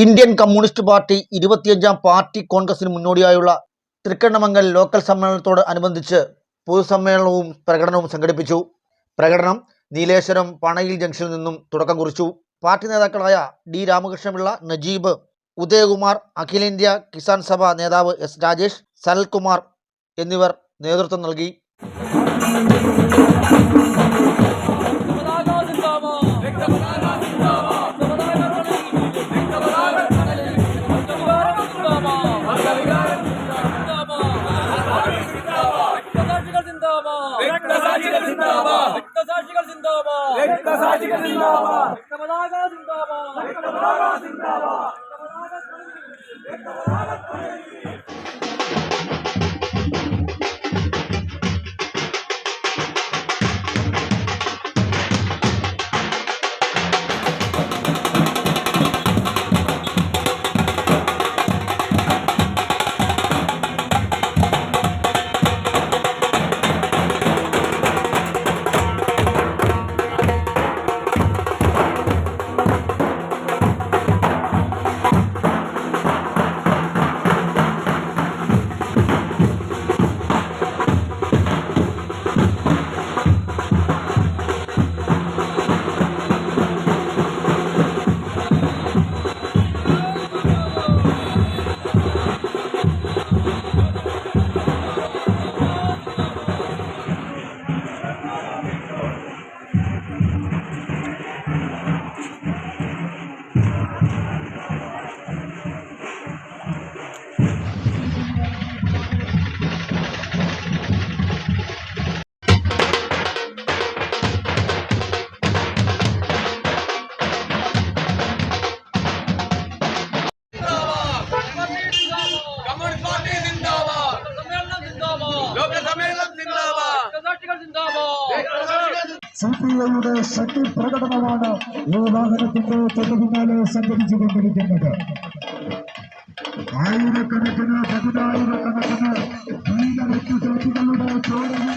Indian communist party 25ാം party കോൺഗ്രസിന് മുന്നോടിയായുള്ള Thrikkannamangal local സമ്മേളനത്തോട് അനുബന്ധിച്ച് പൊതുസമ്മേളനവും പ്രകടനവും സംഘടിപ്പിച്ചു. പ്രകടനം നീലേശ്വരം പണയിൽ ജംഗ്ഷനിൽ നിന്നും തുടക്കം കുറിച്ചു. പാർട്ടി നേതാക്കളായ ഡി രാമകൃഷ്ണപിള്ള, നജീബ്, ഉദയകുമാർ, അഖിലേന്ത്യാ കിസാൻ സഭ നേതാവ് എസ് രാജേഷ്, സനൽകുമാർ എന്നിവർ നേതൃത്വം നൽകി. സിപിഐയുടെ ശക്തി പ്രകടനമാണ് ഈ വാഹനത്തിന്റെ തൊട്ടുപിന്നാലെ സംഘടിച്ചുകൊണ്ടിരിക്കുന്നത്. ആയിരക്കണക്കിന് പതിനായിരക്കണക്കിന് വീരരക്തസാക്ഷികളുടെ ചോരയിൽ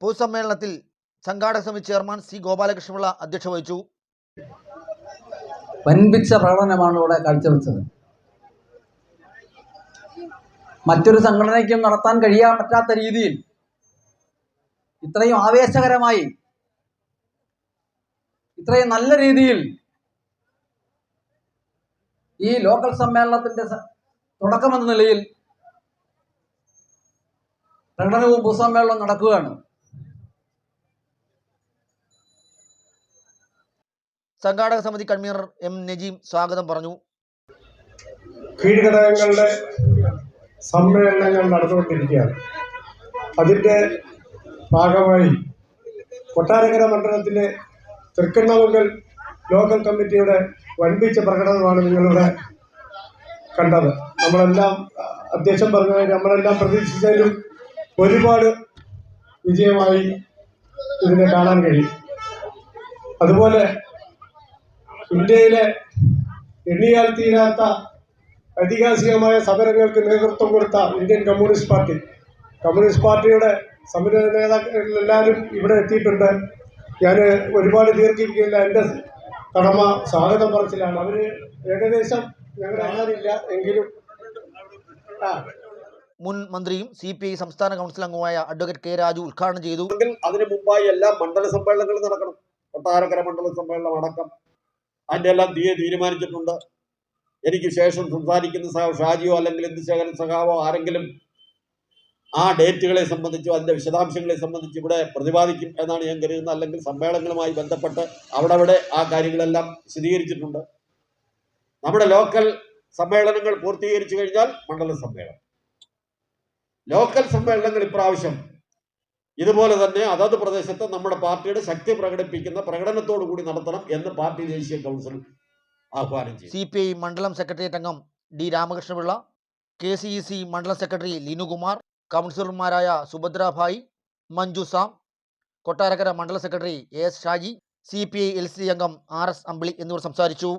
പൊതുസമ്മേളനത്തിൽ സംഘാടക സമിതി ചെയർമാൻ സി ഗോപാലകൃഷ്ണപിള്ള അധ്യക്ഷത വഹിച്ചു. വൻപിച്ച പ്രകടനമാണ് ഇവിടെ കാഴ്ചവെച്ചത്. മറ്റൊരു സംഘടനയ്ക്കും നടത്താൻ പറ്റാത്ത രീതിയിൽ ഇത്രയും ആവേശകരമായി, ഇത്രയും നല്ല രീതിയിൽ ഈ ലോക്കൽ സമ്മേളനത്തിന്റെ തുടക്കമെന്ന നിലയിൽ പ്രകടനവും പൊതുസമ്മേളനവും നടക്കുകയാണ്. സംഘാടക സമിതി കൺവീനർ എം നജീം സ്വാഗതം പറഞ്ഞു. കീഴ്ഘടകങ്ങളുടെ സമ്മേളനങ്ങൾ നടന്നുകൊണ്ടിരിക്കുകയാണ്. അതിൻ്റെ ഭാഗമായി കൊട്ടാരക്കര മണ്ഡലത്തിലെ തൃക്കണ്ണമംഗൽ ലോക്കൽ കമ്മിറ്റിയുടെ വൻപിച്ച പ്രകടനമാണ് നിങ്ങളിവിടെ കണ്ടത്. നമ്മളെല്ലാം അധ്യക്ഷൻ പറഞ്ഞത് നമ്മളെല്ലാം പ്രതീക്ഷിച്ചതിലും ഒരുപാട് വിജയമായി ഇതിനെ കാണാൻ കഴിയും. അതുപോലെ ഇന്ത്യയിലെ എണ്ണിയാൽ തീരാത്ത ഐതിഹാസികമായ സമരങ്ങൾക്ക് നേതൃത്വം കൊടുത്ത ഇന്ത്യൻ കമ്മ്യൂണിസ്റ്റ് പാർട്ടിയുടെ സമര നേതാക്കളെല്ലാവരും ഇവിടെ എത്തിയിട്ടുണ്ട്. ഞാൻ ഒരുപാട് ദീർഘിപ്പിക്കില്ല. എൻ്റെ കടമ സ്വാഗതം പറച്ചിലാണ്. അവർ ഏകദേശം ഞങ്ങളുടെ അറിയാനില്ല എങ്കിലും മുൻ മന്ത്രിയും CPI സംസ്ഥാന കൗൺസിൽ അംഗമായ അഡ്വക്കേറ്റ് കെ രാജു ഉദ്ഘാടനം ചെയ്തു. അതിന് മുമ്പായി എല്ലാ മണ്ഡല സമ്മേളനങ്ങളും നടക്കണം. കൊട്ടാരക്കര മണ്ഡല സമ്മേളനം അടക്കം അതിൻ്റെ എല്ലാം തീരുമാനിച്ചിട്ടുണ്ട്. എനിക്ക് ശേഷം സംസാരിക്കുന്ന ഷാജിയോ അല്ലെങ്കിൽ ഇന്ദുശേഖരൻ സഖാവോ ആരെങ്കിലും ആ ഡേറ്റുകളെ സംബന്ധിച്ചോ അതിൻ്റെ വിശദാംശങ്ങളെ സംബന്ധിച്ച് ഇവിടെ പ്രതിപാദിക്കും എന്നാണ് ഞാൻ കരുതുന്നത്. അല്ലെങ്കിൽ സമ്മേളനങ്ങളുമായി ബന്ധപ്പെട്ട് അവിടെ ആ കാര്യങ്ങളെല്ലാം വിശദീകരിച്ചിട്ടുണ്ട്. നമ്മുടെ ലോക്കൽ സമ്മേളനങ്ങൾ പൂർത്തീകരിച്ചു കഴിഞ്ഞാൽ മണ്ഡല സമ്മേളനം. ലോക്കൽ സമ്മേളനങ്ങൾ ഇപ്രാവശ്യം ഇതുപോലെ തന്നെ അതത് പ്രദേശത്ത് നമ്മുടെ പാർട്ടിയുടെ ശക്തി പ്രകടിപ്പിക്കുന്ന പ്രകടനത്തോടു കൂടി നടത്തണം എന്ന് പാർട്ടി ദേശീയ കൗൺസിൽ ആഹ്വാനം ചെയ്തു. CPI മണ്ഡലം സെക്രട്ടേറിയറ്റ് അംഗം D രാമകൃഷ്ണപിള്ള, KCEC മണ്ഡലം സെക്രട്ടറി ലിനുകുമാർ, കൗൺസിലർമാരായ സുഭദ്രാഭായ്, മഞ്ജു സാം, കൊട്ടാരക്കര മണ്ഡലം secretary AS Shaji, CPI LC അംഗം RS അമ്പിളി എന്നിവർ സംസാരിച്ചു.